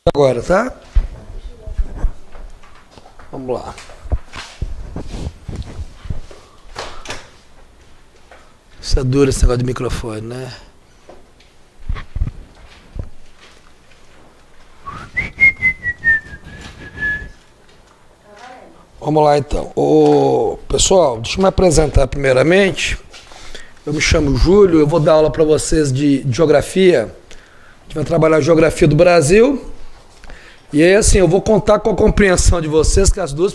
Agora, tá? Vamos lá. Isso é duro esse negócio de microfone, né? Vamos lá então. Pessoal, deixa eu me apresentar primeiramente. Eu me chamo Júlio, eu vou dar aula para vocês de geografia. A gente vai trabalhar a geografia do Brasil. E aí, assim, eu vou contar com a compreensão de vocês que as duas,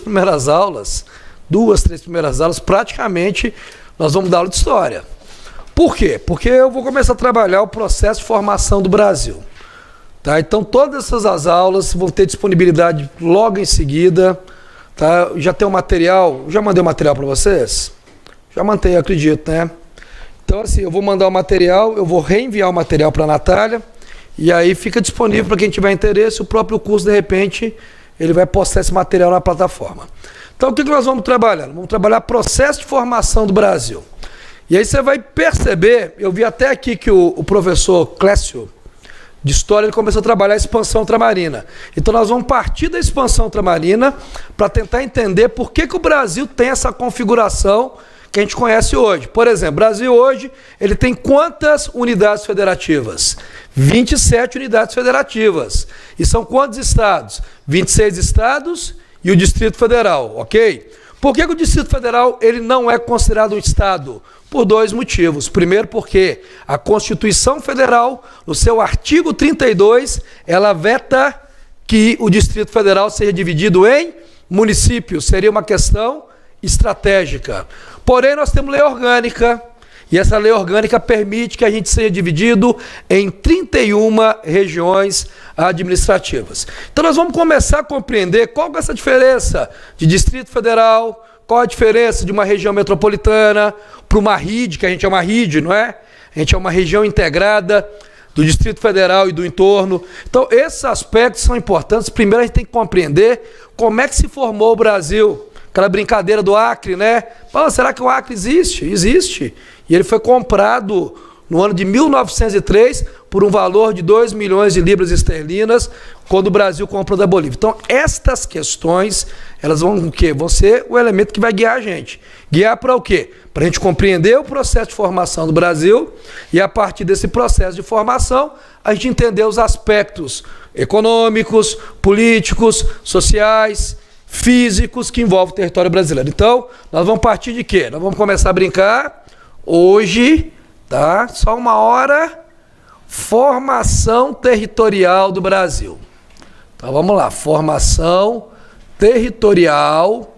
três primeiras aulas, praticamente, nós vamos dar aula de história. Por quê? Porque eu vou começar a trabalhar o processo de formação do Brasil. Tá? Então, todas essas aulas vão ter disponibilidade logo em seguida. Tá? Já tem o material, já mandei o material para vocês? Já mandei, acredito, né? Então, assim, eu vou mandar o material, eu vou reenviar o material para a Natália. E aí fica disponível para quem tiver interesse, o próprio curso, de repente, ele vai postar esse material na plataforma. Então, o que nós vamos trabalhar? Vamos trabalhar processo de formação do Brasil. E aí você vai perceber, eu vi até aqui que o professor Clécio, de História, ele começou a trabalhar a expansão ultramarina. Então, nós vamos partir da expansão ultramarina para tentar entender por que o Brasil tem essa configuração que a gente conhece hoje. Por exemplo, o Brasil hoje, ele tem quantas unidades federativas? 27 unidades federativas. E são quantos estados? 26 estados e o Distrito Federal, ok? Por que o Distrito Federal ele não é considerado um estado? Por dois motivos. Primeiro, porque a Constituição Federal, no seu artigo 32, ela veta que o Distrito Federal seja dividido em municípios. Seria uma questão estratégica. Porém, nós temos lei orgânica, e essa lei orgânica permite que a gente seja dividido em 31 regiões administrativas. Então, nós vamos começar a compreender qual é essa diferença de Distrito Federal, qual a diferença de uma região metropolitana para uma RID, que a gente é uma RID, não é? A gente é uma região integrada do Distrito Federal e do entorno. Então, esses aspectos são importantes. Primeiro, a gente tem que compreender como é que se formou o Brasil. Aquela brincadeira do Acre, né? Fala, será que o Acre existe? Existe. E ele foi comprado no ano de 1903 por um valor de 2 milhões de libras esterlinas, quando o Brasil comprou da Bolívia. Então, estas questões, elas vão o quê? Vão ser o elemento que vai guiar a gente. Guiar para o quê? Para a gente compreender o processo de formação do Brasil e, a partir desse processo de formação, a gente entender os aspectos econômicos, políticos, sociais, físicos que envolvem o território brasileiro. Então, nós vamos partir de quê? Nós vamos começar a brincar hoje, tá? Só uma hora, formação territorial do Brasil. Então, vamos lá, formação territorial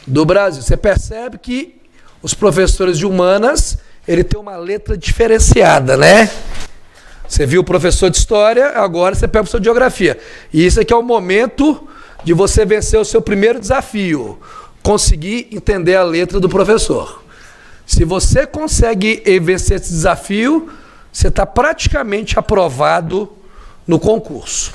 do Brasil. Você percebe que os professores de humanas, ele tem uma letra diferenciada, né? Você viu o professor de história, agora você pega o professor de geografia. E isso aqui é o momento de você vencer o seu primeiro desafio, conseguir entender a letra do professor. Se você consegue vencer esse desafio, você está praticamente aprovado no concurso.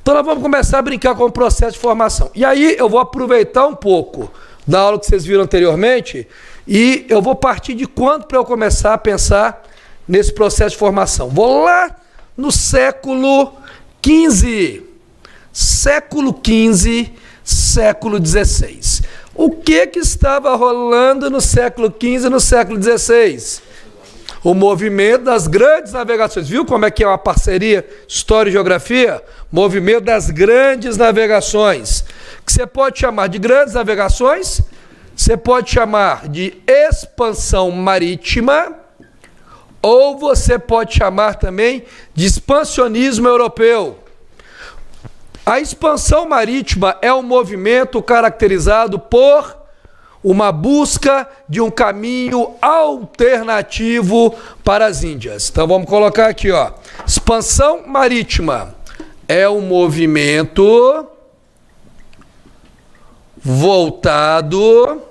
Então nós vamos começar a brincar com o processo de formação. E aí eu vou aproveitar um pouco da aula que vocês viram anteriormente e eu vou partir de quando para eu começar a pensar nesse processo de formação. Vou lá no século XV. Século XV, século XVI. O que estava rolando no século XV e no século XVI? O movimento das grandes navegações. Viu como é que é uma parceria história e geografia? Movimento das grandes navegações. Que você pode chamar de grandes navegações, você pode chamar de expansão marítima, ou você pode chamar também de expansionismo europeu. A expansão marítima é um movimento caracterizado por uma busca de um caminho alternativo para as Índias. Então vamos colocar aqui, ó. Expansão marítima é um movimento voltado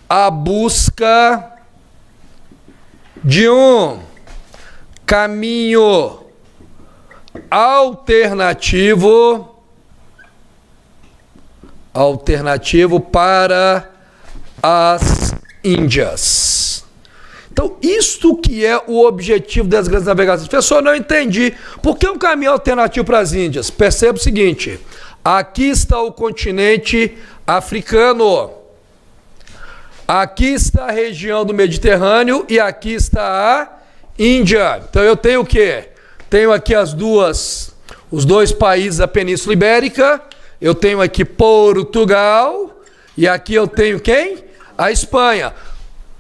à busca de um caminho alternativo para as Índias. Então, isto que é o objetivo das grandes navegações. Pessoal, não entendi. Por que um caminho alternativo para as Índias? Perceba o seguinte, aqui está o continente africano, aqui está a região do Mediterrâneo e aqui está a Índia. Então, eu tenho o quê? Tenho aqui os dois países da Península Ibérica, eu tenho aqui Portugal e aqui eu tenho quem? A Espanha.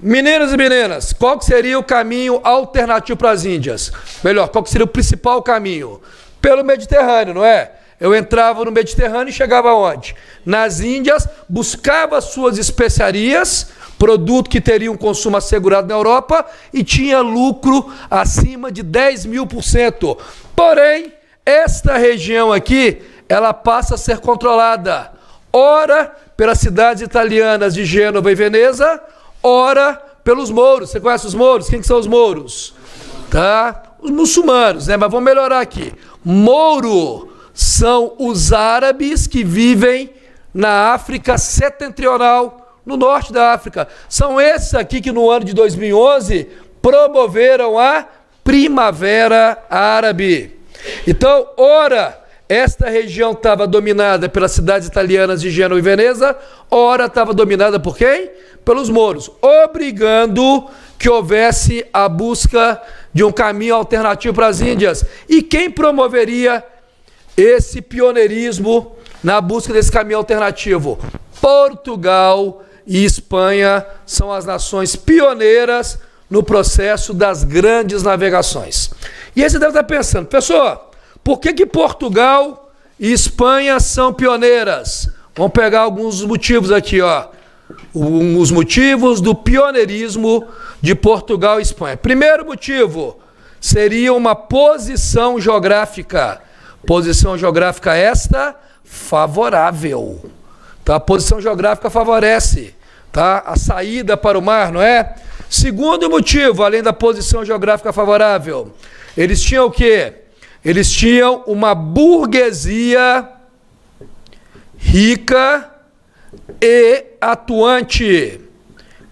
Meninos e meninas, qual que seria o caminho alternativo para as Índias? Melhor, qual que seria o principal caminho? Pelo Mediterrâneo, não é? Eu entrava no Mediterrâneo e chegava aonde? Nas Índias, buscava suas especiarias, produto que teria um consumo assegurado na Europa e tinha lucro acima de 10.000%. Porém, esta região aqui, ela passa a ser controlada, ora pelas cidades italianas de Gênova e Veneza, ora pelos mouros. Você conhece os mouros? Quem que são os mouros? Tá? Os muçulmanos, né? Mas vamos melhorar aqui. Mouro são os árabes que vivem na África setentrional, no norte da África. São esses aqui que no ano de 2011 promoveram a Primavera Árabe. Então, ora, esta região estava dominada pelas cidades italianas de Gênova e Veneza, ora estava dominada por quem? Pelos mouros, obrigando que houvesse a busca de um caminho alternativo para as Índias. E quem promoveria esse pioneirismo na busca desse caminho alternativo? Portugal e Espanha são as nações pioneiras no processo das grandes navegações. E aí você deve estar pensando, pessoal, por que Portugal e Espanha são pioneiras? Vamos pegar alguns dos motivos aqui, ó. Os motivos do pioneirismo de Portugal e Espanha. Primeiro motivo seria uma posição geográfica. Posição geográfica esta favorável. Tá? A posição geográfica favorece, tá? A saída para o mar, não é? Segundo motivo, além da posição geográfica favorável, eles tinham o quê? Eles tinham uma burguesia rica e atuante.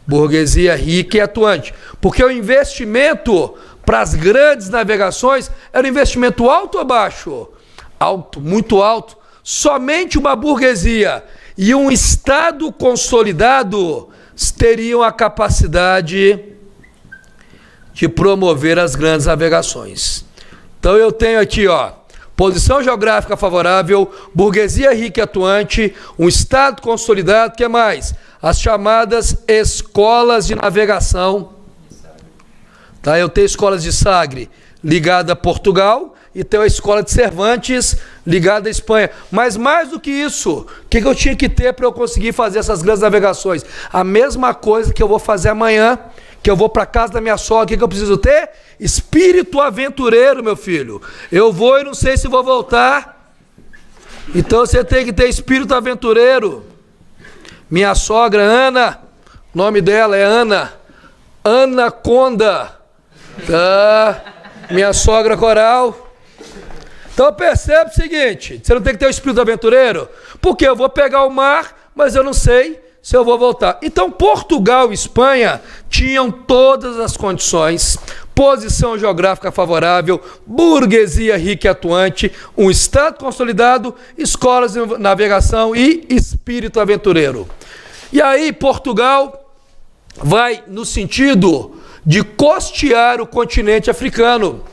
Burguesia rica e atuante. Porque o investimento para as grandes navegações era um investimento alto ou baixo? Alto, muito alto. Somente uma burguesia e um Estado consolidado teriam a capacidade de promover as grandes navegações. Então eu tenho aqui, ó, posição geográfica favorável, burguesia rica e atuante, um Estado consolidado, o que mais? As chamadas escolas de navegação. Tá? Eu tenho escolas de Sagre ligada a Portugal e tenho a escola de Cervantes ligada à Espanha. Mas mais do que isso, o que eu tinha que ter para eu conseguir fazer essas grandes navegações? A mesma coisa que eu vou fazer amanhã, que eu vou para casa da minha sogra, o que eu preciso ter? Espírito aventureiro, meu filho. Eu vou e não sei se vou voltar. Então você tem que ter espírito aventureiro. Minha sogra, Ana, o nome dela é Ana. Anaconda. Tá? Minha sogra Coral. Então percebe o seguinte, você não tem que ter o espírito aventureiro? Porque eu vou pegar o mar, mas eu não sei se eu vou voltar. Então Portugal e Espanha tinham todas as condições, posição geográfica favorável, burguesia rica e atuante, um Estado consolidado, escolas de navegação e espírito aventureiro. E aí Portugal vai no sentido de costear o continente africano.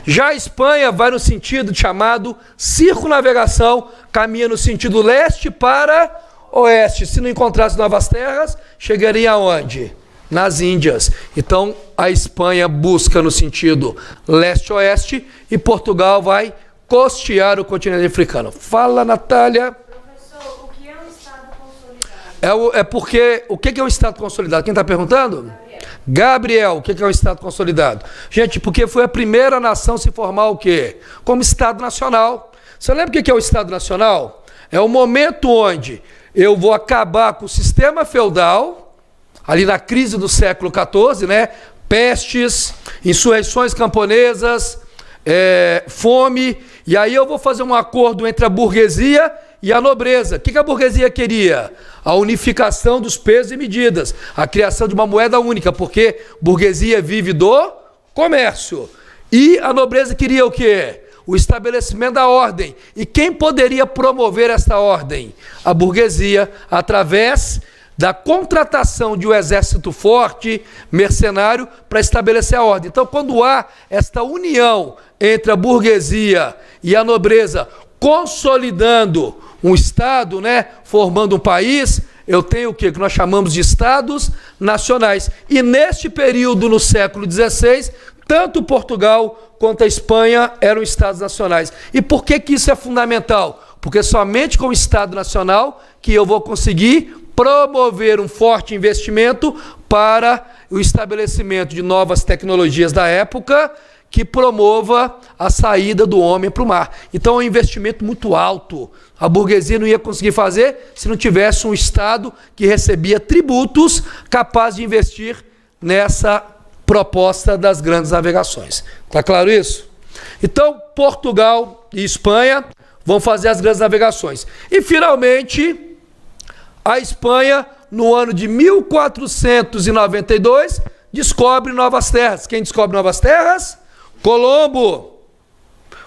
Já a Espanha vai no sentido chamado circunnavegação, caminha no sentido leste para oeste. Se não encontrasse novas terras, chegaria aonde? Nas Índias. Então, a Espanha busca no sentido leste-oeste e Portugal vai costear o continente africano. Fala, Natália. Professor, o que é um Estado consolidado? É porque, o que é um Estado consolidado? Quem está perguntando? Gabriel, o que é um Estado consolidado? Gente, porque foi a primeira nação a se formar o quê? Como Estado Nacional. Você lembra o que é o Estado Nacional? É o momento onde eu vou acabar com o sistema feudal, ali na crise do século XIV, né? Pestes, insurreições camponesas, fome, e aí eu vou fazer um acordo entre a burguesia e a nobreza. O que a burguesia queria? A unificação dos pesos e medidas, a criação de uma moeda única, porque burguesia vive do comércio. E a nobreza queria o quê? O estabelecimento da ordem. E quem poderia promover essa ordem? A burguesia, através da contratação de um exército forte, mercenário, para estabelecer a ordem. Então, quando há esta união entre a burguesia e a nobreza, consolidando um Estado, formando um país, eu tenho o que nós chamamos de Estados nacionais. E neste período, no século XVI, tanto Portugal quanto a Espanha eram Estados nacionais. E por que isso é fundamental? Porque somente com o Estado nacional que eu vou conseguir promover um forte investimento para o estabelecimento de novas tecnologias da época que promova a saída do homem para o mar. Então é um investimento muito alto. A burguesia não ia conseguir fazer se não tivesse um Estado que recebia tributos capaz de investir nessa proposta das grandes navegações. Está claro isso? Então, Portugal e Espanha vão fazer as grandes navegações. E, finalmente, a Espanha, no ano de 1492, descobre novas terras. Quem descobre novas terras? Colombo.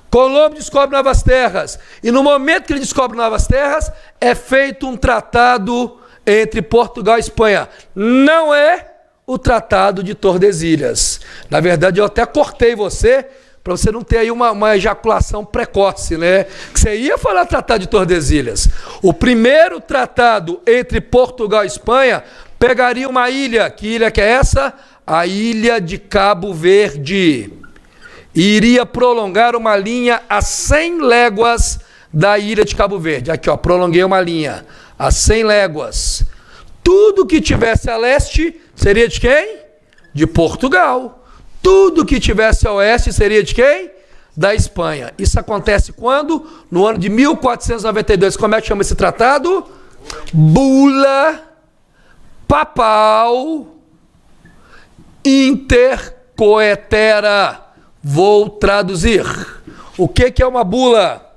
Colombo descobre novas terras. E no momento que ele descobre novas terras, é feito um tratado entre Portugal e Espanha. Não é o Tratado de Tordesilhas. Na verdade, eu até cortei você, para você não ter aí uma ejaculação precoce, Que você ia falar Tratado de Tordesilhas. O primeiro tratado entre Portugal e Espanha pegaria uma ilha. Que ilha que é essa? A Ilha de Cabo Verde. E iria prolongar uma linha a 100 léguas da Ilha de Cabo Verde. Aqui, prolonguei uma linha a 100 léguas. Tudo que tivesse a leste seria de quem? De Portugal. Tudo que tivesse a oeste seria de quem? Da Espanha. Isso acontece quando? No ano de 1492. Como é que chama esse tratado? Bula Papal Intercoetera. Vou traduzir. O que é uma bula?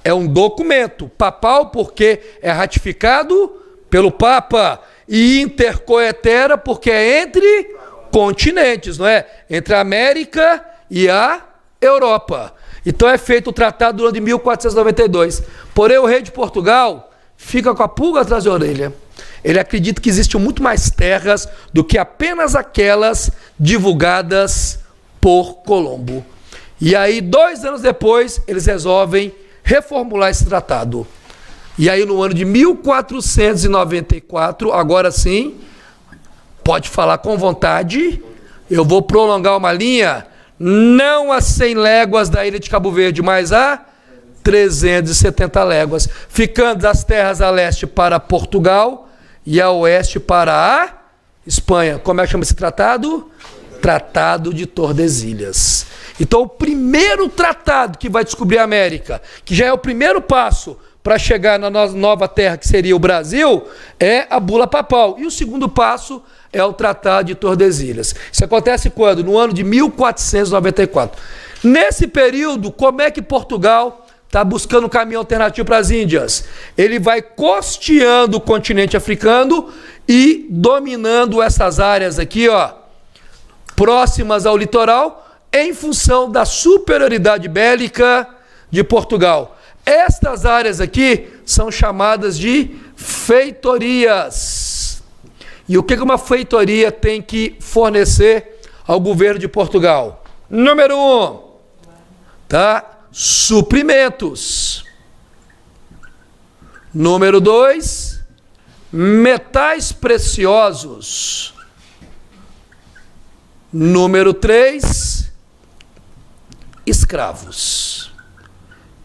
É um documento papal porque é ratificado pelo Papa, e intercoetera porque é entre continentes, não é? Entre a América e a Europa. Então é feito o tratado do ano de 1492. Porém, o rei de Portugal fica com a pulga atrás da orelha. Ele acredita que existem muito mais terras do que apenas aquelas divulgadas por Colombo. E aí, 2 anos depois, eles resolvem reformular esse tratado. E aí, no ano de 1494, agora sim, pode falar com vontade, eu vou prolongar uma linha, não a 100 léguas da Ilha de Cabo Verde, mas a 370 léguas, ficando das terras a leste para Portugal e a oeste para a Espanha. Como é que chama esse tratado? Tratado de Tordesilhas. Então, o primeiro tratado que vai descobrir a América, que já é o primeiro passo para chegar na nova terra, que seria o Brasil, é a bula papal. E o segundo passo é o Tratado de Tordesilhas. Isso acontece quando? No ano de 1494. Nesse período, como é que Portugal está buscando um caminho alternativo para as Índias? Ele vai costeando o continente africano e dominando essas áreas aqui, próximas ao litoral, em função da superioridade bélica de Portugal. Estas áreas aqui são chamadas de feitorias. E o que uma feitoria tem que fornecer ao governo de Portugal? Número 1, suprimentos. Número 2, metais preciosos. Número 3, escravos.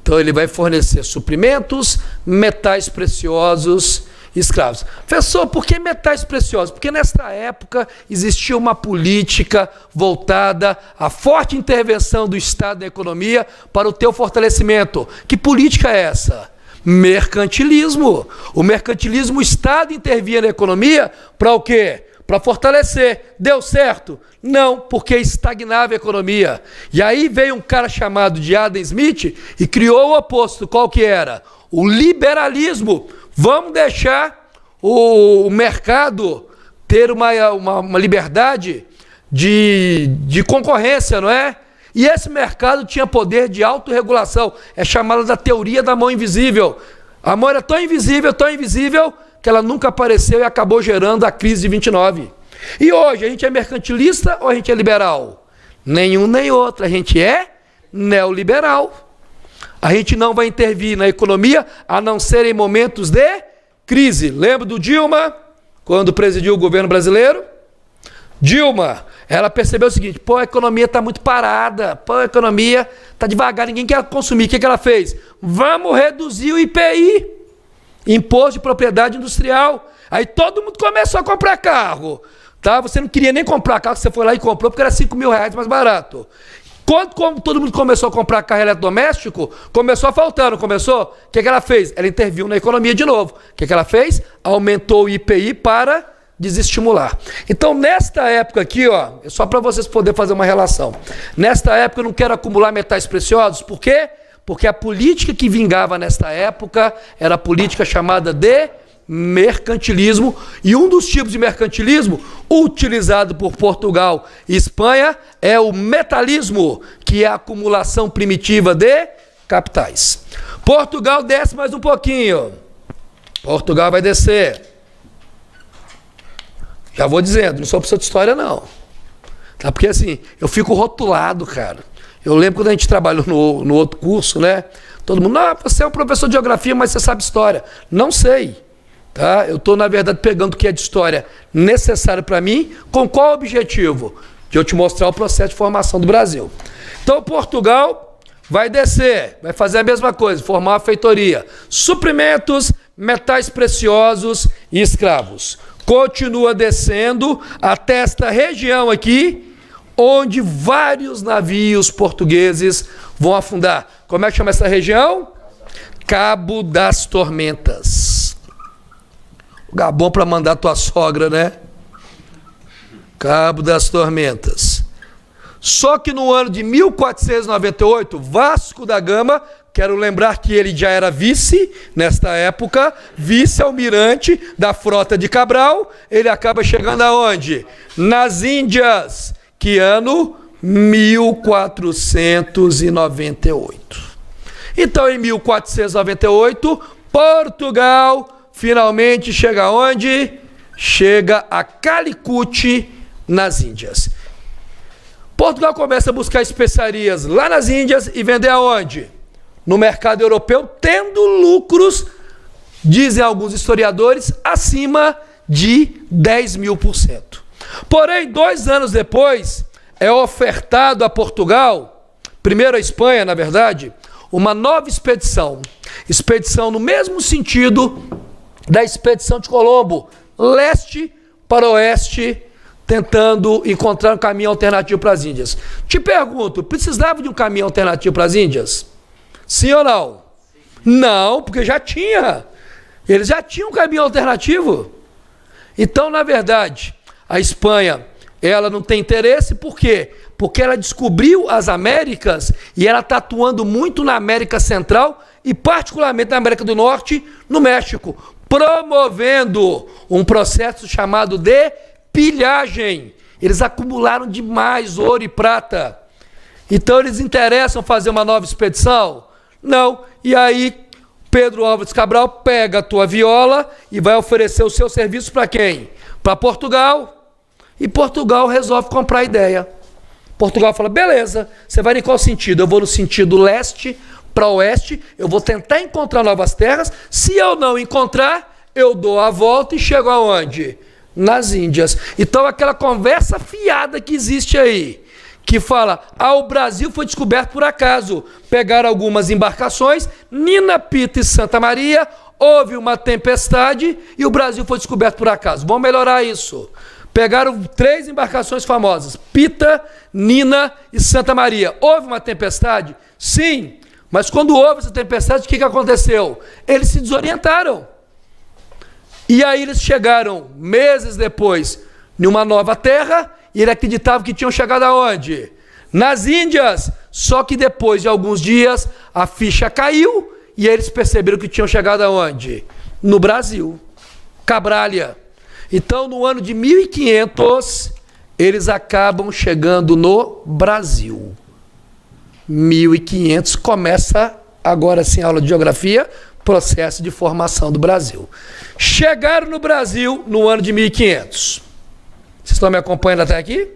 Então ele vai fornecer suprimentos, metais preciosos, escravos. Professor, por que metais preciosos? Porque nesta época existia uma política voltada à forte intervenção do Estado na economia para o teu fortalecimento. Que política é essa? Mercantilismo. O mercantilismo, o Estado intervia na economia para o quê? para fortalecer. Deu certo? Não, porque estagnava a economia. E aí veio um cara chamado de Adam Smith e criou o oposto. Qual que era? O liberalismo. Vamos deixar o mercado ter uma liberdade de concorrência, não é? E esse mercado tinha poder de autorregulação. É chamada da teoria da mão invisível. A mão era tão invisível, que ela nunca apareceu e acabou gerando a crise de 29. E hoje, a gente é mercantilista ou a gente é liberal? Nenhum nem outro. A gente é neoliberal. A gente não vai intervir na economia a não ser em momentos de crise. Lembra do Dilma, quando presidiu o governo brasileiro? Dilma, ela percebeu o seguinte: pô, a economia está muito parada, pô, a economia está devagar, ninguém quer consumir. O que ela fez? Vamos reduzir o IPI, Imposto de Propriedade Industrial. Aí todo mundo começou a comprar carro, tá? Você não queria nem comprar carro, você foi lá e comprou porque era R$5.000 mais barato. Quando todo mundo começou a comprar carro eletrodoméstico, começou a faltar, não começou? O que ela fez? Ela interviu na economia de novo. O que ela fez? Aumentou o IPI para desestimular. Então, nesta época aqui, ó, é só para vocês poderem fazer uma relação. Nesta época eu não quero acumular metais preciosos. Por quê? Porque a política que vingava nesta época era a política chamada de mercantilismo, e um dos tipos de mercantilismo utilizado por Portugal e Espanha é o metalismo, que é a acumulação primitiva de capitais. Portugal desce mais um pouquinho. Portugal vai descer. Já vou dizendo, não sou professor de história não. Tá? Porque assim, eu fico rotulado, cara. Eu lembro quando a gente trabalhou no outro curso, né? Todo mundo, não, você é um professor de geografia, mas você sabe história. Não sei. Tá? Eu estou, na verdade, pegando o que é de história necessário para mim, com qual objetivo? De eu te mostrar o processo de formação do Brasil. Então, Portugal vai descer, vai fazer a mesma coisa, formar uma feitoria. Suprimentos, metais preciosos e escravos. Continua descendo até esta região aqui, onde vários navios portugueses vão afundar. Como é que chama essa região? Cabo das Tormentas. Lugar bom para mandar tua sogra, né? Cabo das Tormentas. Só que no ano de 1498, Vasco da Gama, quero lembrar que ele já era vice, nesta época, vice-almirante da frota de Cabral, ele acaba chegando aonde? Nas Índias, que ano? 1498. Então, em 1498, Portugal finalmente chega aonde? Chega a Calicut, nas Índias. Portugal começa a buscar especiarias lá nas Índias e vender aonde? No mercado europeu, tendo lucros, dizem alguns historiadores, acima de 10.000%. Porém, 2 anos depois, é ofertado a Portugal, primeiro a Espanha, na verdade, uma nova expedição. Expedição no mesmo sentido da expedição de Colombo, leste para oeste, tentando encontrar um caminho alternativo para as Índias. Te pergunto, precisava de um caminho alternativo para as Índias? Sim ou não? Não, porque já tinha. Eles já tinham um caminho alternativo. Então, na verdade, a Espanha, ela não tem interesse, por quê? Porque ela descobriu as Américas e ela está atuando muito na América Central e particularmente na América do Norte, no México, promovendo um processo chamado de pilhagem. Eles acumularam demais ouro e prata. Então eles interessam fazer uma nova expedição? Não. E aí Pedro Álvares Cabral pega a tua viola e vai oferecer o seu serviço para quem? Para Portugal. E Portugal resolve comprar a ideia. Portugal fala, beleza, você vai em qual sentido? Eu vou no sentido leste para oeste, eu vou tentar encontrar novas terras. Se eu não encontrar, eu dou a volta e chego aonde? Nas Índias. Então aquela conversa fiada que existe aí, que fala, o Brasil foi descoberto por acaso. Pegaram algumas embarcações, Nina, Pita e Santa Maria, houve uma tempestade e o Brasil foi descoberto por acaso. Vamos melhorar isso. Pegaram 3 embarcações famosas, Pita, Nina e Santa Maria. Houve uma tempestade? Sim. Mas quando houve essa tempestade, o que aconteceu? Eles se desorientaram. E aí eles chegaram, meses depois, em uma nova terra, e ele acreditava que tinham chegado aonde? Nas Índias. Só que depois de alguns dias, a ficha caiu, e eles perceberam que tinham chegado aonde? No Brasil. Cabralha. Então, no ano de 1500, eles acabam chegando no Brasil. 1500 começa, agora sim, a aula de geografia, processo de formação do Brasil. Chegaram no Brasil no ano de 1500. Vocês estão me acompanhando até aqui?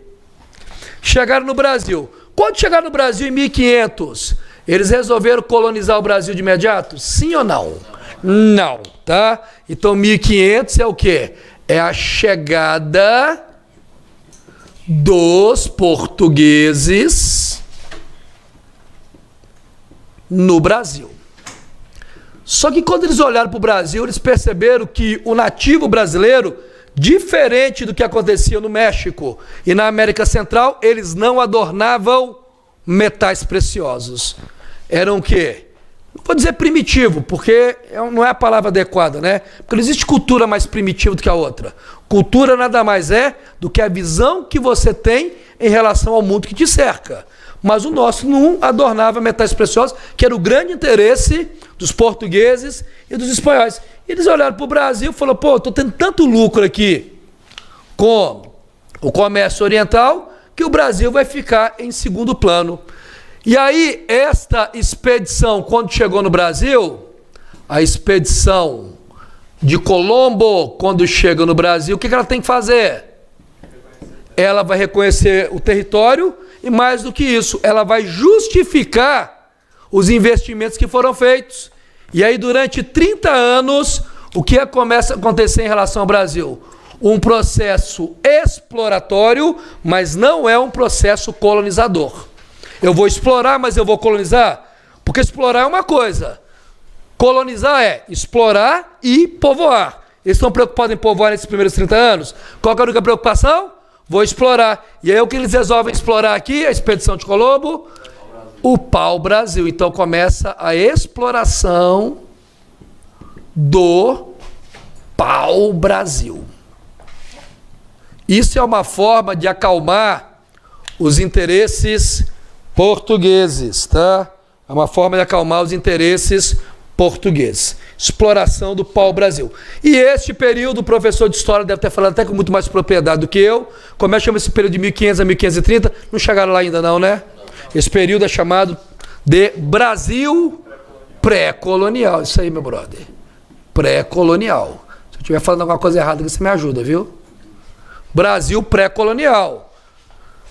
Chegaram no Brasil. Quando chegaram no Brasil em 1500, eles resolveram colonizar o Brasil de imediato? Sim ou não? Não, tá? Então 1500 é o quê? É a chegada dos portugueses no Brasil. Só que quando eles olharam para o Brasil, eles perceberam que o nativo brasileiro, diferente do que acontecia no México e na América Central, eles não adornavam metais preciosos. Eram o quê? Não vou dizer primitivo, porque não é a palavra adequada, né? Porque não existe cultura mais primitiva do que a outra. Cultura nada mais é do que a visão que você tem em relação ao mundo que te cerca. Mas o nosso não adornava metais preciosos, que era o grande interesse dos portugueses e dos espanhóis. E eles olharam para o Brasil e falaram, pô, estou tendo tanto lucro aqui com o comércio oriental, que o Brasil vai ficar em segundo plano. E aí, esta expedição, quando chegou no Brasil, a expedição de Colombo, quando chega no Brasil, o que ela tem que fazer? Ela vai reconhecer o território e, mais do que isso, ela vai justificar os investimentos que foram feitos. E aí, durante 30 anos, o que começa a acontecer em relação ao Brasil? Um processo exploratório, mas não é um processo colonizador. Eu vou explorar, mas eu vou colonizar? Porque explorar é uma coisa. Colonizar é explorar e povoar. Eles estão preocupados em povoar nesses primeiros 30 anos? Qual que é a única preocupação? Vou explorar. E aí o que eles resolvem explorar aqui? A expedição de Colombo? O pau-brasil. Então começa a exploração do pau-brasil. Isso é uma forma de acalmar os interesses portugueses, tá? É uma forma de acalmar os interesses portugueses. Exploração do pau-brasil. E este período, o professor de história deve ter falado até com muito mais propriedade do que eu. Como é que chama esse período de 1500 a 1530? Não chegaram lá ainda não, né? Esse período é chamado de Brasil pré-colonial. Isso aí, meu brother. Pré-colonial. Se eu estiver falando alguma coisa errada, você me ajuda, viu? Brasil pré-colonial.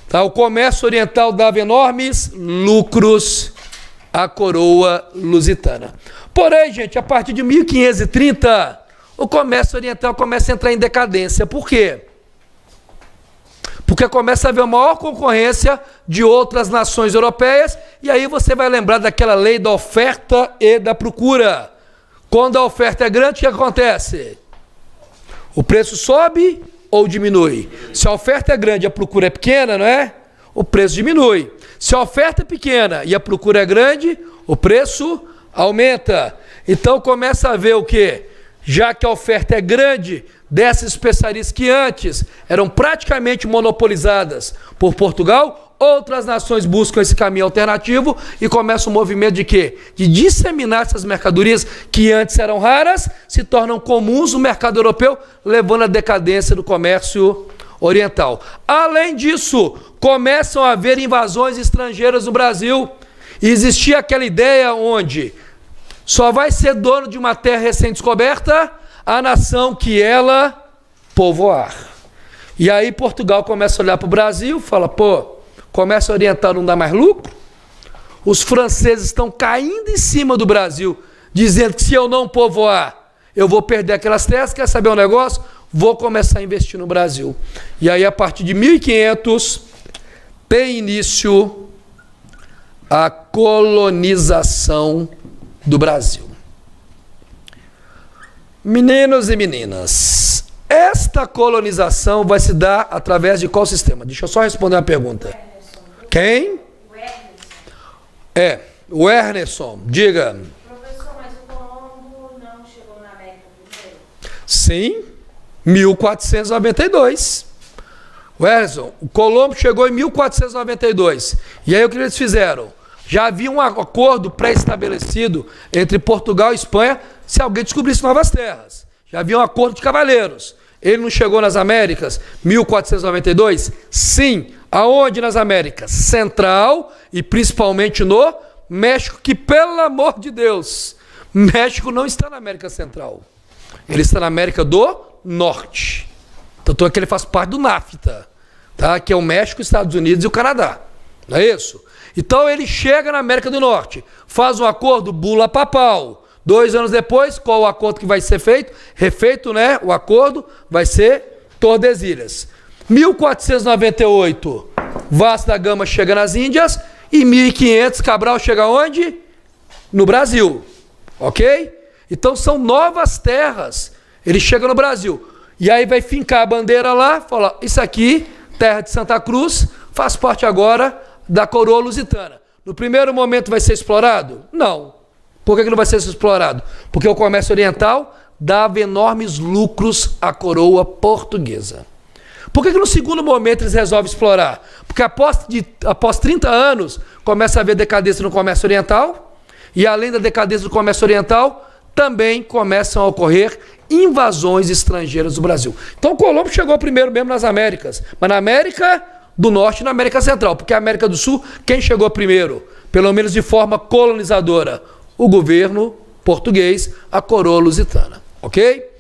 Tá? O comércio oriental dava enormes lucros à coroa lusitana. Porém, gente, a partir de 1530, o comércio oriental começa a entrar em decadência. Por quê? Porque começa a haver uma maior concorrência de outras nações europeias, e aí você vai lembrar daquela lei da oferta e da procura. Quando a oferta é grande, o que acontece? O preço sobe ou diminui? Se a oferta é grande e a procura é pequena, não é? O preço diminui. Se a oferta é pequena e a procura é grande, o preço aumenta. Então começa a ver o quê? Já que a oferta é grande dessas especiarias que antes eram praticamente monopolizadas por Portugal, outras nações buscam esse caminho alternativo e começa um movimento de quê? De disseminar essas mercadorias que antes eram raras, se tornam comuns no mercado europeu, levando à decadência do comércio oriental. Além disso, começam a haver invasões estrangeiras no Brasil. E existia aquela ideia onde só vai ser dono de uma terra recém-descoberta a nação que ela povoar. E aí Portugal começa a olhar para o Brasil, fala, pô, comércio oriental não dá mais lucro? Os franceses estão caindo em cima do Brasil, dizendo que se eu não povoar, eu vou perder aquelas terras, quer saber um negócio? Vou começar a investir no Brasil. E aí, a partir de 1500, tem início a colonização do Brasil. Meninos e meninas, esta colonização vai se dar através de qual sistema? Deixa eu só responder uma pergunta. Quem? O Erneson. Diga. Professor, mas o Colombo não chegou na América primeiro? Sim, 1492. Wellington, o Colombo chegou em 1492. E aí o que eles fizeram? Já havia um acordo pré-estabelecido entre Portugal e Espanha se alguém descobrisse novas terras. Já havia um acordo de cavaleiros. Ele não chegou nas Américas 1492? Sim. Aonde nas Américas? Central e principalmente no México, que pelo amor de Deus, México não está na América Central. Ele está na América do Norte. Tanto é que ele faz parte do NAFTA, tá? Que é o México, Estados Unidos e o Canadá. Não é isso? Então ele chega na América do Norte, faz um acordo, bula papal. 2 anos depois, qual o acordo que vai ser feito? Refeito, né? O acordo vai ser Tordesilhas. 1498, Vasco da Gama chega nas Índias e 1500, Cabral chega onde? No Brasil. Ok? Então são novas terras. Ele chega no Brasil. E aí vai fincar a bandeira lá, fala, isso aqui, terra de Santa Cruz, faz parte agora da coroa lusitana. No primeiro momento vai ser explorado? Não. Por que não vai ser explorado? Porque o comércio oriental dava enormes lucros à coroa portuguesa. Por que no segundo momento eles resolvem explorar? Porque após 30 anos começa a haver decadência no comércio oriental, e além da decadência do comércio oriental, também começam a ocorrer invasões estrangeiras do Brasil. Então Colombo chegou primeiro mesmo nas Américas, mas na América do Norte e na América Central, porque a América do Sul, quem chegou primeiro, pelo menos de forma colonizadora? O governo português, a coroa lusitana, ok?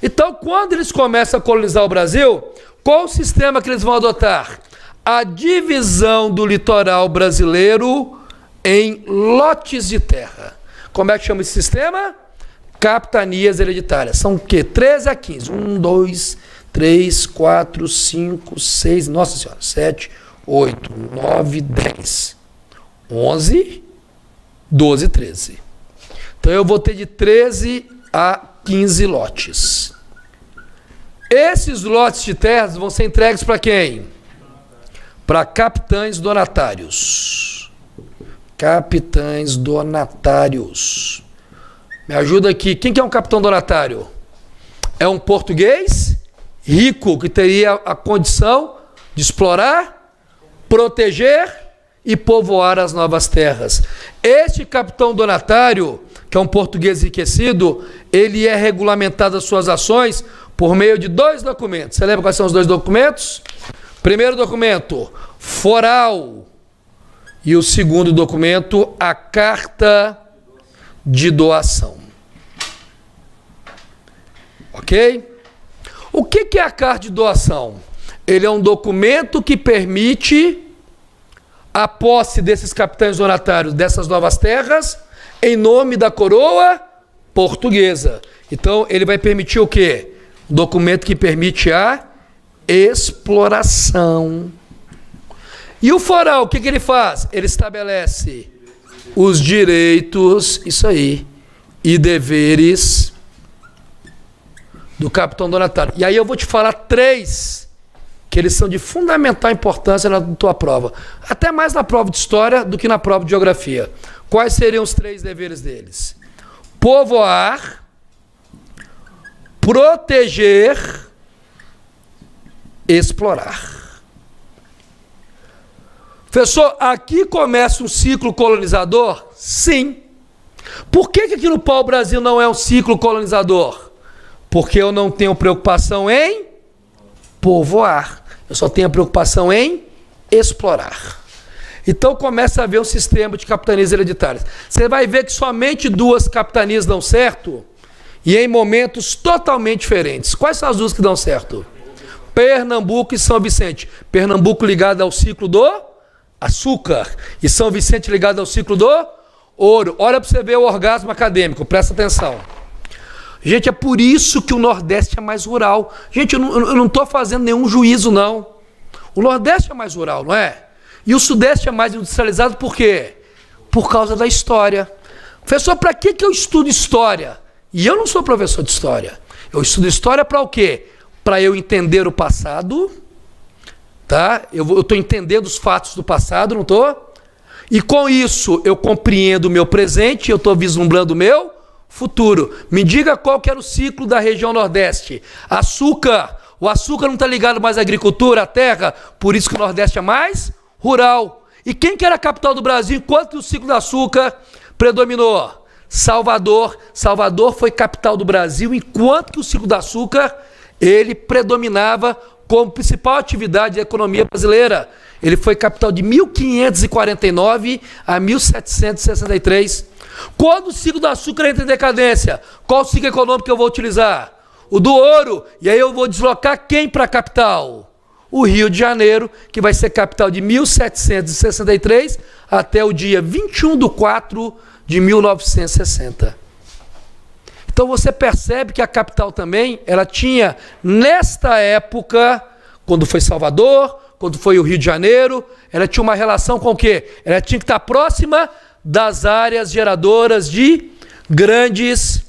Então, quando eles começam a colonizar o Brasil, qual o sistema que eles vão adotar? A divisão do litoral brasileiro em lotes de terra. Como é que chama esse sistema? Capitanias hereditárias. São o quê? 13 a 15. 1, 2, 3, 4, 5, 6, nossa senhora, 7, 8, 9, 10, 11, 12, 13. Então eu vou ter de 13 a 15 lotes. Esses lotes de terras vão ser entregues para quem? Para capitães donatários. Capitães donatários. Me ajuda aqui. Quem que é um capitão donatário? É um português rico que teria a condição de explorar, proteger e povoar as novas terras. Este capitão donatário, que é um português enriquecido, ele é regulamentado as suas ações por meio de 2 documentos. Você lembra quais são os 2 documentos? Primeiro documento, foral. E o segundo documento, a carta de doação. Ok? O que é a carta de doação? Ele é um documento que permite a posse desses capitães donatários dessas novas terras em nome da coroa portuguesa. Então, ele vai permitir o quê? Um documento que permite a exploração. E o foral, o que ele faz? Ele estabelece os direitos, isso aí, e deveres do capitão donatário. E aí eu vou te falar 3 que eles são de fundamental importância na tua prova. Até mais na prova de história do que na prova de geografia. Quais seriam os 3 deveres deles? Povoar, proteger, explorar. Professor, aqui começa um ciclo colonizador? Sim. Por que aqui no pau-brasil não é um ciclo colonizador? Porque eu não tenho preocupação em povoar. Eu só tenho a preocupação em explorar. Então começa a haver um sistema de capitanias hereditárias. Você vai ver que somente 2 capitanias dão certo e em momentos totalmente diferentes. Quais são as 2 que dão certo? Pernambuco e São Vicente. Pernambuco ligado ao ciclo do açúcar e São Vicente ligado ao ciclo do ouro. Olha para você ver o orgasmo acadêmico, presta atenção. Gente, é por isso que o Nordeste é mais rural. Gente, eu não estou fazendo nenhum juízo, não. O Nordeste é mais rural, não é? E o Sudeste é mais industrializado por quê? Por causa da história. Professor, para que eu estudo história? E eu não sou professor de história. Eu estudo história para o quê? Para eu entender o passado, tá? Eu estou entendendo os fatos do passado, não estou? E com isso eu compreendo o meu presente, eu estou vislumbrando o meu futuro. Me diga qual que era o ciclo da região Nordeste. Açúcar, O açúcar não está ligado mais à agricultura, à terra, por isso que o Nordeste é mais rural. E quem que era a capital do Brasil enquanto o ciclo do açúcar predominou? Salvador. Salvador foi capital do Brasil enquanto que o ciclo do açúcar ele predominava como principal atividade da economia brasileira. Ele foi capital de 1549 a 1763. Quando o ciclo do açúcar entra em decadência, qual ciclo econômico que eu vou utilizar? O do ouro. E aí eu vou deslocar quem para a capital? O Rio de Janeiro, que vai ser capital de 1763 até o dia 21/4 de 1960. Então você percebe que a capital também, ela tinha, nesta época, quando foi Salvador, quando foi o Rio de Janeiro, ela tinha uma relação com o quê? Ela tinha que estar próxima das áreas geradoras de grandes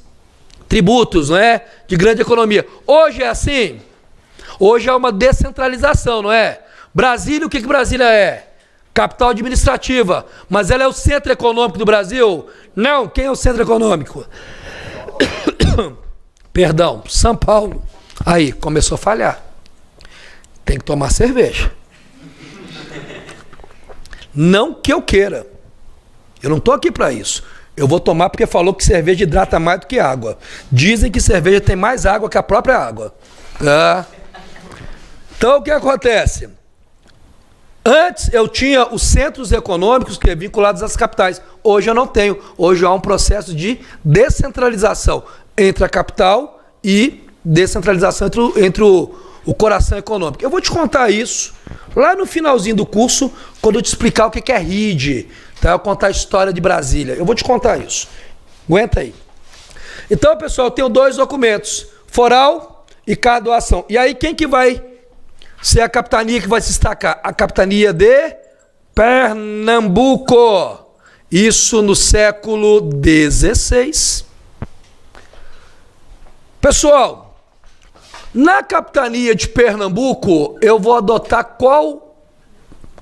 tributos, não é? De grande economia. Hoje é assim? Hoje é uma descentralização, não é? Brasília, o que Brasília é? Capital administrativa. Mas ela é o centro econômico do Brasil? Não. Quem é o centro econômico? Perdão, São Paulo. Aí, começou a falhar. Tem que tomar cerveja. Não que eu queira. Eu não estou aqui para isso. Eu vou tomar porque falou que cerveja hidrata mais do que água. Dizem que cerveja tem mais água que a própria água. Tá? Então, o que acontece? Antes eu tinha os centros econômicos que vinculados às capitais. Hoje eu não tenho. Hoje há um processo de descentralização entre a capital e descentralização entre o coração econômico. Eu vou te contar isso lá no finalzinho do curso, quando eu te explicar o que é RID. Tá? Eu vou contar a história de Brasília. Eu vou te contar isso. Aguenta aí. Então, pessoal, eu tenho dois documentos. Foral e carta-doação. E aí, quem que vai ser a capitania que vai se destacar? A capitania de Pernambuco. Isso no século XVI. Pessoal, na capitania de Pernambuco, eu vou adotar qual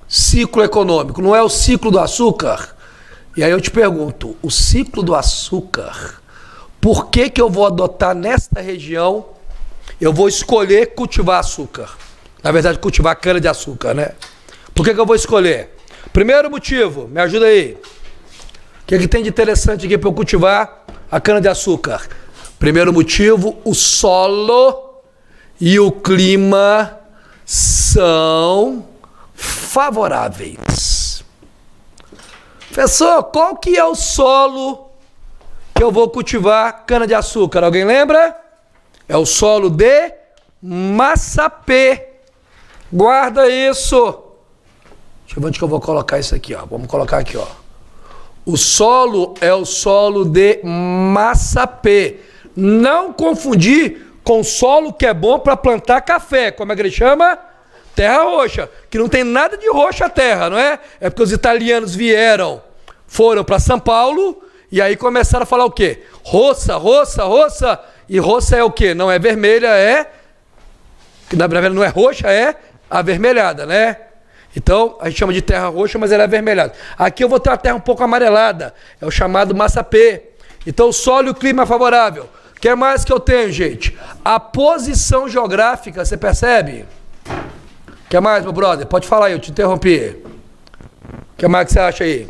ciclo econômico? Não é o ciclo do açúcar? E aí eu te pergunto, o ciclo do açúcar, por que eu vou adotar nesta região, eu vou escolher cultivar açúcar? Na verdade, cultivar cana-de-açúcar, né? Por que eu vou escolher? Primeiro motivo, me ajuda aí. O que tem de interessante aqui para eu cultivar a cana-de-açúcar? Primeiro motivo, o solo e o clima são favoráveis. Professor, qual que é o solo que eu vou cultivar cana-de-açúcar? Alguém lembra? É o solo de Massapê. Guarda isso. Deixa eu ver onde que eu vou colocar isso aqui, ó. Vamos colocar aqui, ó. O solo é o solo de Massapê. Não confundir com o solo que é bom para plantar café. Como é que ele chama? Terra roxa. Que não tem nada de roxa a terra, não é? É porque os italianos foram para São Paulo e aí começaram a falar o quê? Roça, roça, roça. E roça é o quê? Não é vermelha, que na verdade não é roxa, é avermelhada, né? Então, a gente chama de terra roxa, mas ela é avermelhada. Aqui eu vou ter uma terra um pouco amarelada. É o chamado Massapê. Então, o solo e o clima favorável. O que mais que eu tenho, gente? A posição geográfica, você percebe? O que mais, meu brother? Pode falar aí, eu te interrompi. O que mais que você acha aí?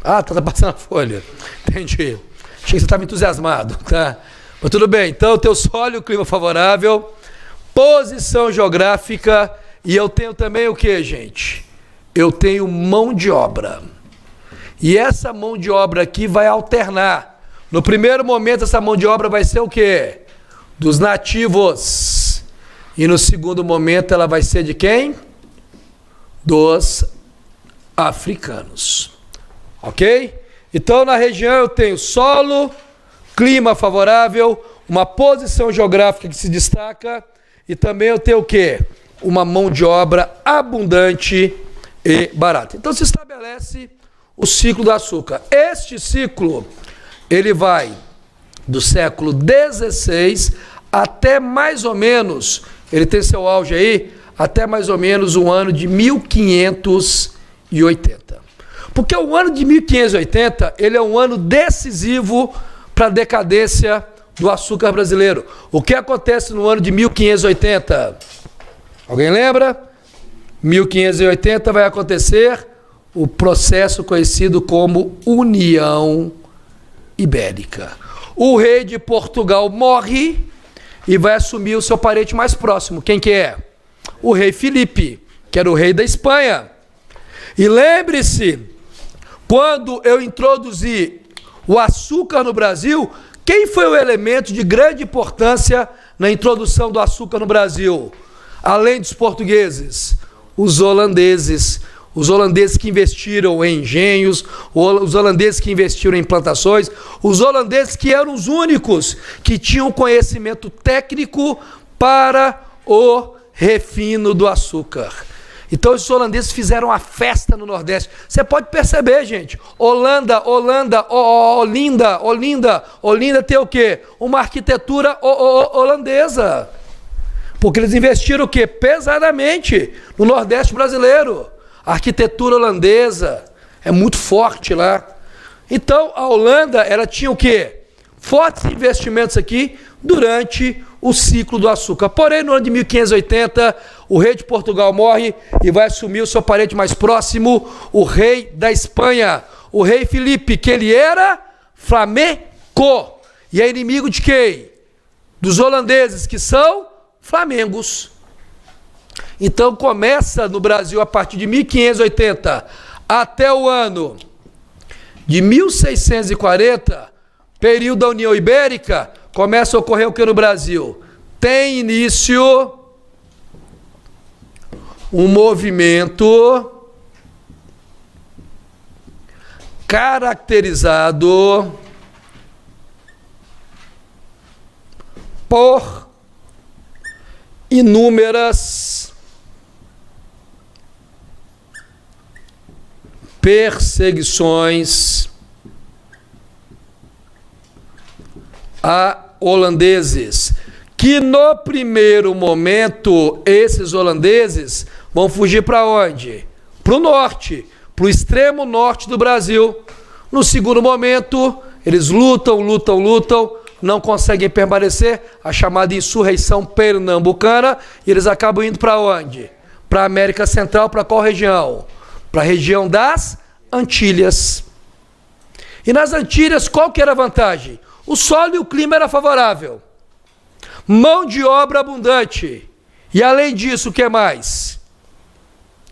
Ah, tá passando a folha. Entendi. Achei que você estava entusiasmado, tá? Mas tudo bem. Então, o teu solo e o clima favorável, posição geográfica, e eu tenho também o que, gente? Eu tenho mão de obra. E essa mão de obra aqui vai alternar. No primeiro momento, essa mão de obra vai ser o quê? Dos nativos. E no segundo momento, ela vai ser de quem? Dos africanos. Ok? Então, na região eu tenho solo, clima favorável, uma posição geográfica que se destaca, e também eu tenho o quê? Uma mão de obra abundante e barata. Então, se estabelece o ciclo do açúcar. Este ciclo, ele vai do século XVI até mais ou menos, ele tem seu auge aí, até mais ou menos o ano de 1580. Porque o ano de 1580, ele é um ano decisivo para a decadência do açúcar brasileiro. O que acontece no ano de 1580? Alguém lembra? 1580 vai acontecer o processo conhecido como União Ibérica. O rei de Portugal morre e vai assumir o seu parente mais próximo. Quem que é? O rei Filipe, que era o rei da Espanha. E lembre-se, quando eu introduzi o açúcar no Brasil, quem foi o elemento de grande importância na introdução do açúcar no Brasil? Além dos portugueses, os holandeses. Os holandeses que investiram em engenhos, os holandeses que investiram em plantações, os holandeses que eram os únicos que tinham conhecimento técnico para o refino do açúcar. Então os holandeses fizeram a festa no Nordeste. Você pode perceber, gente, Olinda tem o quê? Uma arquitetura holandesa. Porque eles investiram o quê? Pesadamente no Nordeste brasileiro. A arquitetura holandesa é muito forte lá. Então, a Holanda, ela tinha o quê? Fortes investimentos aqui durante o ciclo do açúcar. Porém, no ano de 1580, o rei de Portugal morre e vai assumir o seu parente mais próximo, o rei da Espanha, o rei Filipe, que ele era flamenco. E é inimigo de quem? Dos holandeses, que são flamengos. Então começa no Brasil a partir de 1580 até o ano de 1640, período da União Ibérica, começa a ocorrer o que no Brasil? Tem início um movimento caracterizado por inúmeras perseguições a holandeses, que no primeiro momento esses holandeses vão fugir para onde? Para o norte, para o extremo norte do Brasil. No segundo momento, eles lutam, não conseguem permanecer, a chamada insurreição pernambucana, e eles acabam indo para onde? Para a América Central, para qual região? Para a região das Antilhas. E nas Antilhas, qual que era a vantagem? O solo e o clima era favorável. Mão de obra abundante. E além disso, o que mais?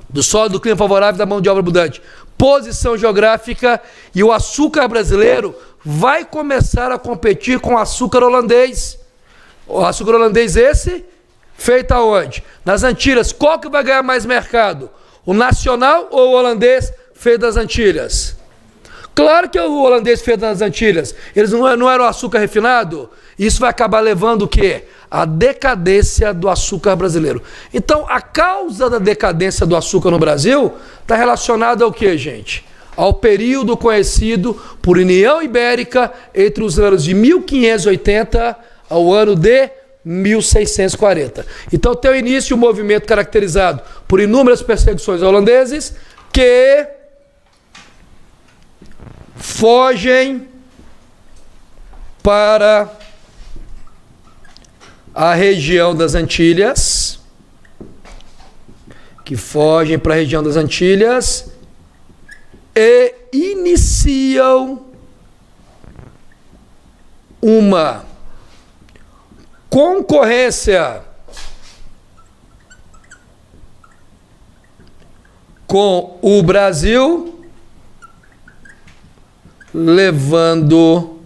Do solo, do clima favorável, da mão de obra abundante. Posição geográfica, e o açúcar brasileiro vai começar a competir com o açúcar holandês. O açúcar holandês esse, feito aonde? Nas Antilhas. Qual que vai ganhar mais mercado? O nacional ou o holandês feito das Antilhas? Claro que é o holandês feito nas Antilhas. Eles não eram açúcar refinado? Isso vai acabar levando o quê? A decadência do açúcar brasileiro. Então, a causa da decadência do açúcar no Brasil está relacionada ao quê, gente? Ao período conhecido por União Ibérica entre os anos de 1580 ao ano de 1640. Então tem o início um movimento caracterizado por inúmeras perseguições holandeses que fogem para a região das Antilhas, e iniciam uma concorrência com o Brasil, levando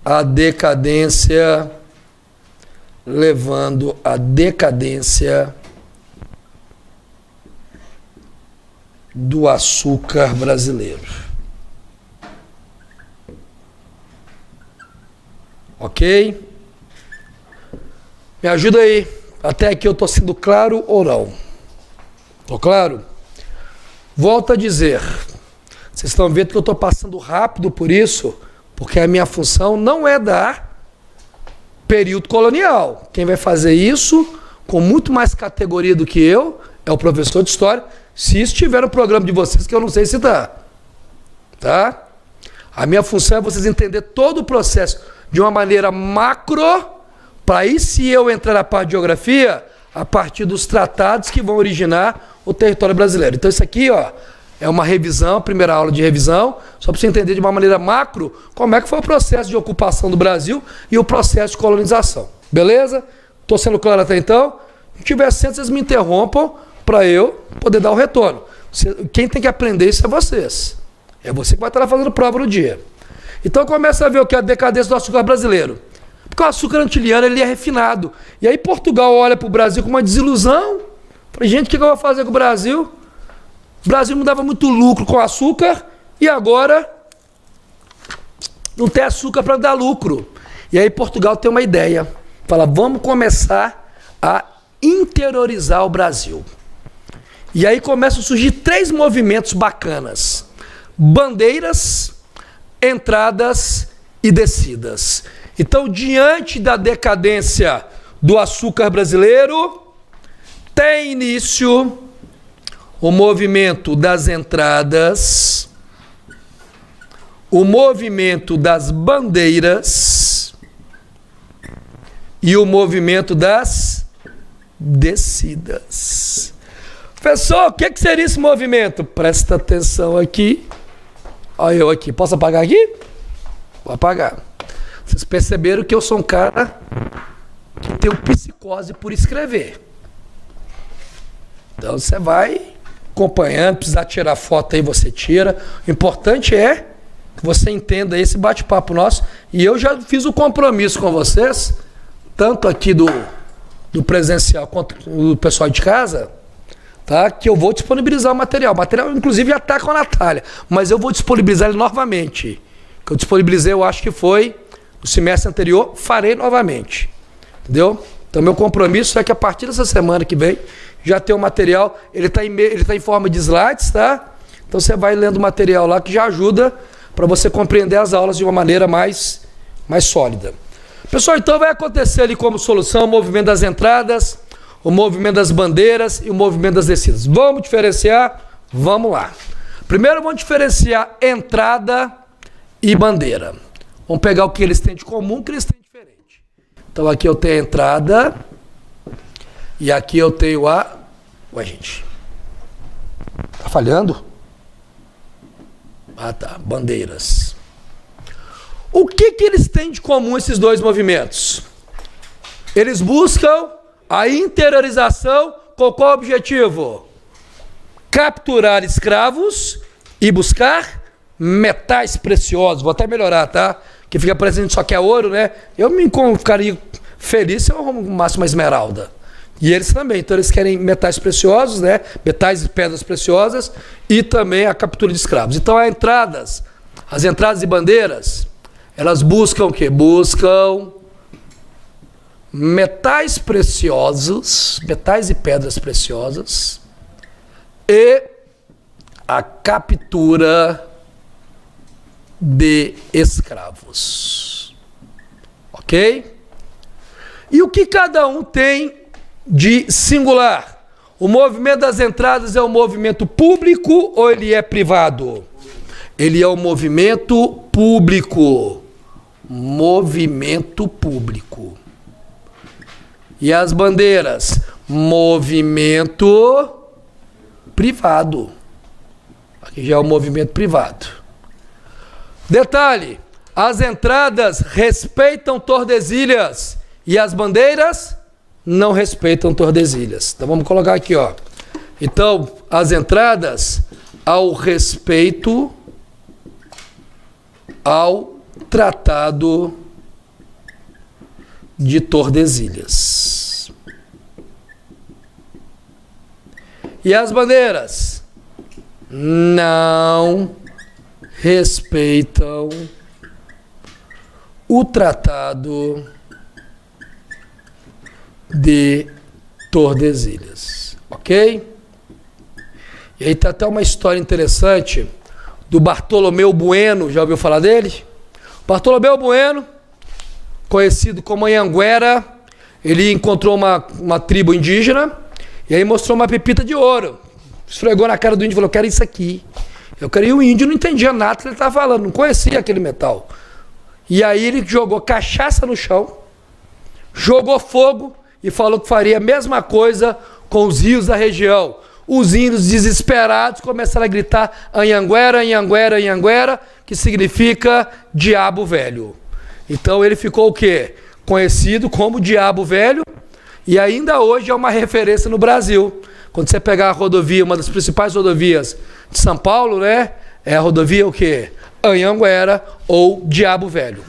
a decadência do açúcar brasileiro. Ok? Me ajuda aí. Até aqui eu estou sendo claro ou não? Estou claro? Volto a dizer. Vocês estão vendo que eu estou passando rápido por isso, porque a minha função não é dar período colonial. Quem vai fazer isso com muito mais categoria do que eu é o professor de história, se isso tiver no programa de vocês, que eu não sei se dá. Tá? A minha função é vocês entenderem todo o processo de uma maneira macro, para aí se eu entrar na parte de geografia, a partir dos tratados que vão originar o território brasileiro. Então isso aqui, ó, é uma revisão, primeira aula de revisão, só para você entender de uma maneira macro como é que foi o processo de ocupação do Brasil e o processo de colonização. Beleza? Estou sendo claro até então? Se tiver assento, vocês me interrompam para eu poder dar o retorno. Quem tem que aprender isso é vocês. É você que vai estar lá fazendo prova no dia. Então começa a ver o que é a decadência do açúcar brasileiro. Porque o açúcar antiliano ele é refinado. E aí Portugal olha para o Brasil com uma desilusão. Fala, gente, o que eu vou fazer com o Brasil? O Brasil não dava muito lucro com açúcar e agora não tem açúcar para dar lucro. E aí Portugal tem uma ideia. Fala, vamos começar a interiorizar o Brasil. E aí começam a surgir 3 movimentos bacanas. Bandeiras, entradas e descidas. Então, diante da decadência do açúcar brasileiro, tem início o movimento das entradas, o movimento das bandeiras e o movimento das descidas. Professor, o que seria esse movimento? Presta atenção aqui. Olha eu aqui. Posso apagar aqui? Vou apagar. Vocês perceberam que eu sou um cara que tem psicose por escrever. Então você vai acompanhando, precisar tirar foto aí, você tira. O importante é que você entenda esse bate-papo nosso. E eu já fiz o compromisso com vocês, tanto aqui do presencial quanto do pessoal de casa, tá? Que eu vou disponibilizar o material. O material, inclusive, já está com a Natália, mas eu vou disponibilizar ele novamente. Que eu disponibilizei, eu acho que foi no semestre anterior, farei novamente. Entendeu? Então, meu compromisso é que a partir dessa semana que vem, já tem o material, ele tá em forma de slides, tá? Então, você vai lendo o material lá, que já ajuda para você compreender as aulas de uma maneira mais sólida. Pessoal, então vai acontecer ali como solução o movimento das entradas, o movimento das bandeiras e o movimento das descidas. Vamos diferenciar? Vamos lá. Primeiro vamos diferenciar entrada e bandeira. Vamos pegar o que eles têm de comum e o que eles têm de diferente. Então aqui eu tenho a entrada e aqui eu tenho a... Ué, gente. Tá falhando? Ah, tá. Bandeiras. O que eles têm de comum esses dois movimentos? Eles buscam a interiorização com qual objetivo? Capturar escravos e buscar metais preciosos. Vou até melhorar, tá? Que fica parecendo que só quer ouro, né? Eu ficaria feliz se eu arrumasse uma esmeralda. E eles também. Então eles querem metais preciosos, né? Metais e pedras preciosas e também a captura de escravos. Então as entradas e bandeiras, elas buscam o quê? Buscam metais preciosos, metais e pedras preciosas e a captura de escravos. Ok? E o que cada um tem de singular? O movimento das entradas é um movimento público ou ele é privado? Ele é um movimento público. Movimento público. E as bandeiras? Movimento privado. Aqui já é um movimento privado. Detalhe, as entradas respeitam Tordesilhas e as bandeiras não respeitam Tordesilhas. Então vamos colocar aqui, ó. Então, as entradas ao respeito ao Tratado de Tordesilhas. E as bandeiras não respeitam o Tratado de Tordesilhas, ok? E aí tá até uma história interessante do Bartolomeu Bueno, já ouviu falar dele? Bartolomeu Bueno, conhecido como Anhanguera, ele encontrou uma tribo indígena e aí mostrou uma pepita de ouro. Esfregou na cara do índio e falou, quero isso aqui. Eu creio que o índio não entendia nada que ele estava falando, não conhecia aquele metal. E aí ele jogou cachaça no chão, jogou fogo e falou que faria a mesma coisa com os rios da região. Os índios desesperados começaram a gritar Anhanguera, Anhanguera, Anhanguera, que significa diabo velho. Então ele ficou o quê? Conhecido como diabo velho, e ainda hoje é uma referência no Brasil. Quando você pegar a rodovia, uma das principais rodovias de São Paulo, né? É a rodovia o quê? Anhanguera ou diabo velho.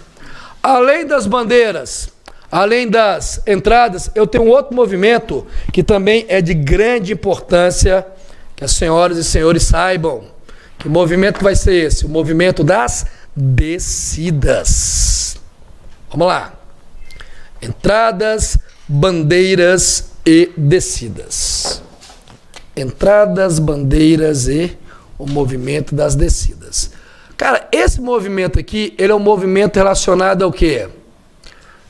Além das bandeiras, além das entradas, eu tenho um outro movimento que também é de grande importância, que as senhoras e senhores saibam. Que movimento vai ser esse? O movimento das descidas. Vamos lá. Entradas, bandeiras e descidas. Entradas, bandeiras e o movimento das descidas. Cara, esse movimento aqui, ele é um movimento relacionado ao quê?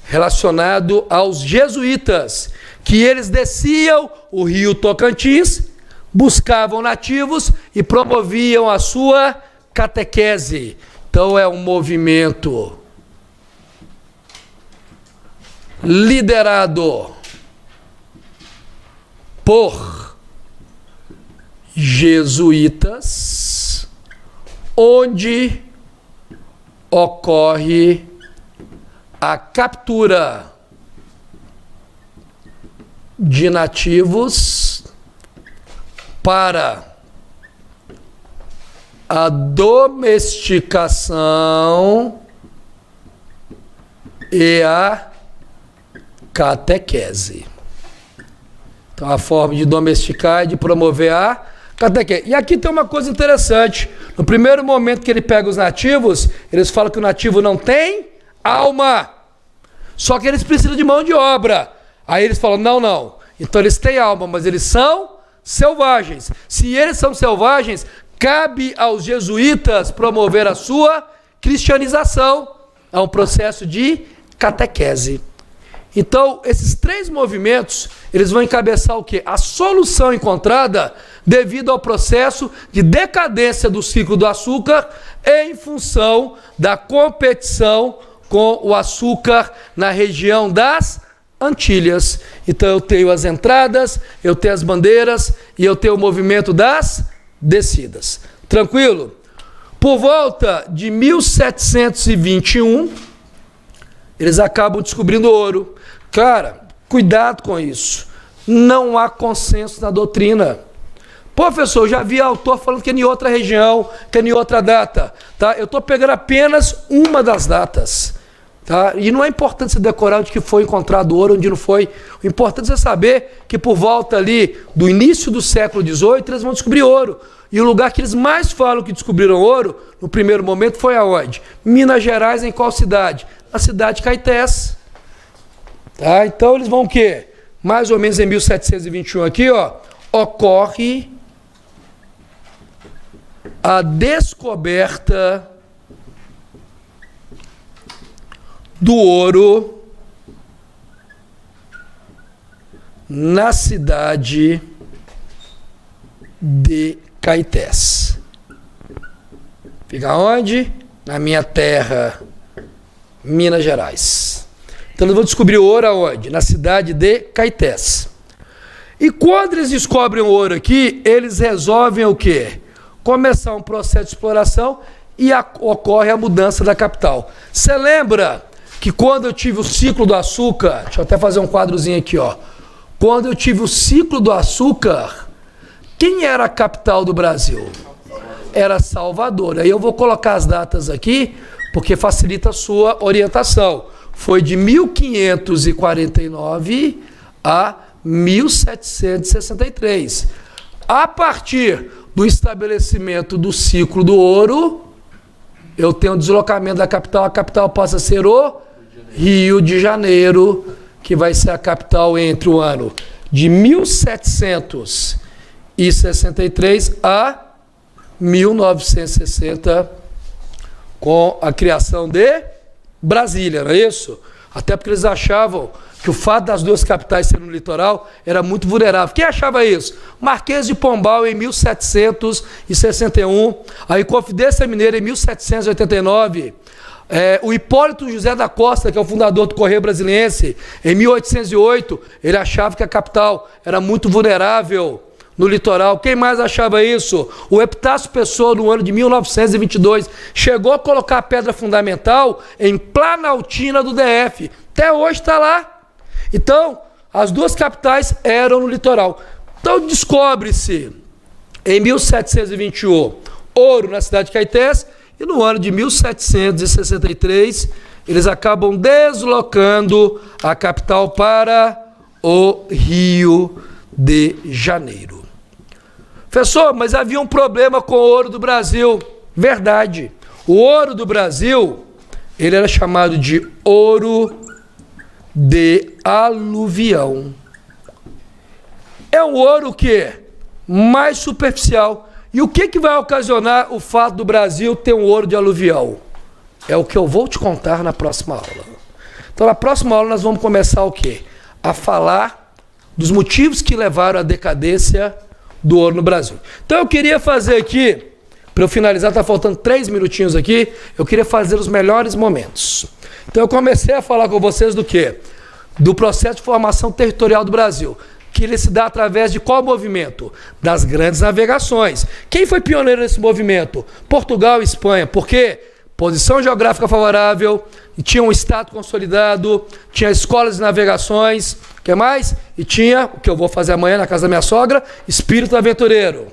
Relacionado aos jesuítas, que eles desciam o rio Tocantins, buscavam nativos e promoviam a sua catequese. Então é um movimento liderado por jesuítas, onde ocorre a captura de nativos para a domesticação e a catequese. Então, a forma de domesticar e de promover a catequese. E aqui tem uma coisa interessante. No primeiro momento que ele pega os nativos, eles falam que o nativo não tem alma. Só que eles precisam de mão de obra. Aí eles falam, não. Então eles têm alma, mas eles são selvagens. Se eles são selvagens, cabe aos jesuítas promover a sua cristianização. É um processo de catequese. Então, esses três movimentos, eles vão encabeçar o quê? A solução encontrada devido ao processo de decadência do ciclo do açúcar em função da competição com o açúcar na região das Antilhas. Então, eu tenho as entradas, eu tenho as bandeiras e eu tenho o movimento das descidas. Tranquilo? Por volta de 1721, eles acabam descobrindo ouro. Cara, cuidado com isso. Não há consenso na doutrina. Professor, eu já vi autor falando que é em outra região, que é em outra data. Tá? Eu estou pegando apenas uma das datas. Tá? E não é importante você decorar onde que foi encontrado ouro, onde não foi. O importante é saber que por volta ali do início do século XVIII, eles vão descobrir ouro. E o lugar que eles mais falam que descobriram ouro, no primeiro momento, foi aonde? Minas Gerais, em qual cidade? Na cidade de Caetés. Tá? Então eles vão o quê? Mais ou menos em 1721 aqui, ó, ocorre a descoberta do ouro na cidade de Caetés. Fica onde? Na minha terra, Minas Gerais. Então eles vão descobrir o ouro aonde? Na cidade de Caetés. E quando eles descobrem o ouro aqui, eles resolvem o quê? Começar um processo de exploração e ocorre a mudança da capital. Você lembra que quando eu tive o ciclo do açúcar, deixa eu até fazer um quadrozinho aqui, ó. Quando eu tive o ciclo do açúcar, quem era a capital do Brasil? Era Salvador. Aí eu vou colocar as datas aqui, porque facilita a sua orientação. Foi de 1549 a 1763. A partir do estabelecimento do ciclo do ouro, eu tenho um deslocamento da capital. A capital passa a ser o Rio de Janeiro, que vai ser a capital entre o ano de 1763 a 1960, com a criação de Brasília, não é isso? Até porque eles achavam que o fato das duas capitais serem no litoral era muito vulnerável. Quem achava isso? Marquês de Pombal, em 1761, a Inconfidência Mineira, em 1789, o Hipólito José da Costa, que é o fundador do Correio Brasiliense, em 1808, ele achava que a capital era muito vulnerável no litoral. Quem mais achava isso? O Epitácio Pessoa, no ano de 1922, chegou a colocar a pedra fundamental em Planaltina do DF. Até hoje está lá. Então, as duas capitais eram no litoral. Então, descobre-se, em 1721, ouro na cidade de Caetés, e no ano de 1763, eles acabam deslocando a capital para o Rio de Janeiro. Professor, mas havia um problema com o ouro do Brasil. Verdade. O ouro do Brasil, ele era chamado de ouro de aluvião. É um ouro que mais superficial. E o que vai ocasionar o fato do Brasil ter um ouro de aluvião? É o que eu vou te contar na próxima aula. Então, na próxima aula nós vamos começar o quê? A falar dos motivos que levaram à decadência do ouro no Brasil. Então eu queria fazer aqui, para eu finalizar, está faltando 3 minutinhos aqui, eu queria fazer os melhores momentos. Então eu comecei a falar com vocês do quê? Do processo de formação territorial do Brasil, que ele se dá através de qual movimento? Das grandes navegações. Quem foi pioneiro nesse movimento? Portugal e Espanha. Por quê? Posição geográfica favorável, tinha um estado consolidado, tinha escolas de navegações, o que mais? E tinha, o que eu vou fazer amanhã na casa da minha sogra, espírito aventureiro.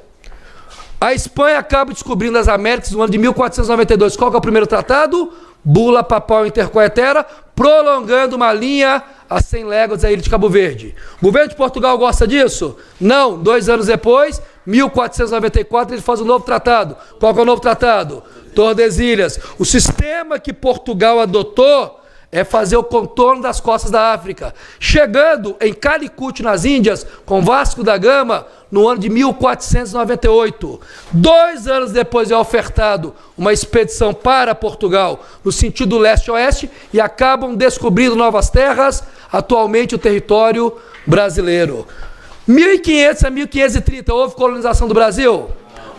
A Espanha acaba descobrindo as Américas no ano de 1492. Qual que é o primeiro tratado? Bula Papal Intercoetera, prolongando uma linha a 100 léguas da ilha de Cabo Verde. O governo de Portugal gosta disso? Não. 2 anos depois, 1494, ele faz um novo tratado. Qual que é o novo tratado? Tordesilhas. O sistema que Portugal adotou é fazer o contorno das costas da África. Chegando em Calicut, nas Índias, com Vasco da Gama, no ano de 1498. 2 anos depois é ofertado uma expedição para Portugal, no sentido leste-oeste, e acabam descobrindo novas terras, atualmente o território brasileiro. 1500 a 1530, houve colonização do Brasil?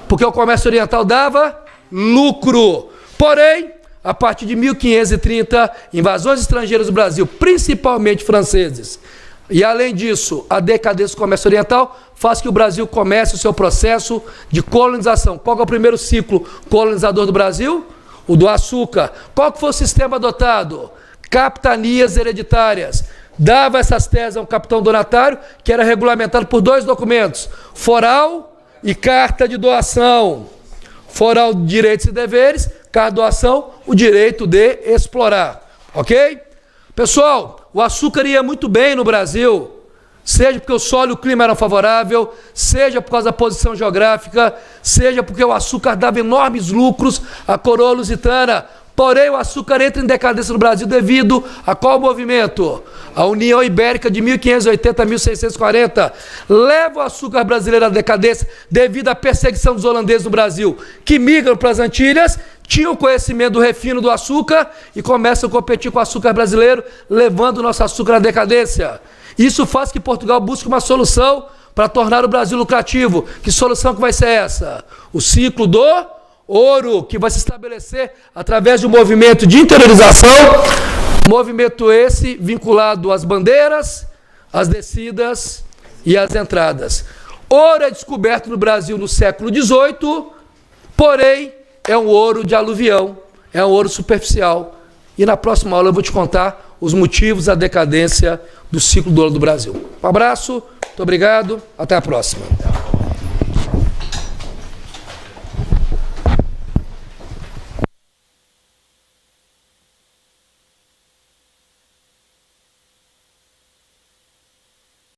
Porque o comércio oriental dava lucro. Porém, a partir de 1530, invasões estrangeiras do Brasil, principalmente franceses, e além disso, a decadência do comércio oriental faz que o Brasil comece o seu processo de colonização. Qual é o primeiro ciclo colonizador do Brasil? O do açúcar. Qual que foi o sistema adotado? Capitanias hereditárias. Dava essas terras a um capitão donatário, que era regulamentado por 2 documentos: foral e carta de doação. Foral, direitos e deveres; carta de doação, o direito de explorar. Ok? Pessoal, o açúcar ia muito bem no Brasil, seja porque o solo e o clima eram favoráveis, seja por causa da posição geográfica, seja porque o açúcar dava enormes lucros à coroa lusitana. Porém, o açúcar entra em decadência no Brasil devido a qual movimento? A União Ibérica de 1580 a 1640 leva o açúcar brasileiro à decadência devido à perseguição dos holandeses no Brasil, que migram para as Antilhas, tinham conhecimento do refino do açúcar e começam a competir com o açúcar brasileiro, levando o nosso açúcar à decadência. Isso faz que Portugal busque uma solução para tornar o Brasil lucrativo. Que solução que vai ser essa? O ciclo do ouro, que vai se estabelecer através de um movimento de interiorização, movimento esse vinculado às bandeiras, às descidas e às entradas. Ouro é descoberto no Brasil no século XVIII, porém é um ouro de aluvião, é um ouro superficial. E na próxima aula eu vou te contar os motivos da decadência do ciclo do ouro do Brasil. Um abraço, muito obrigado, até a próxima.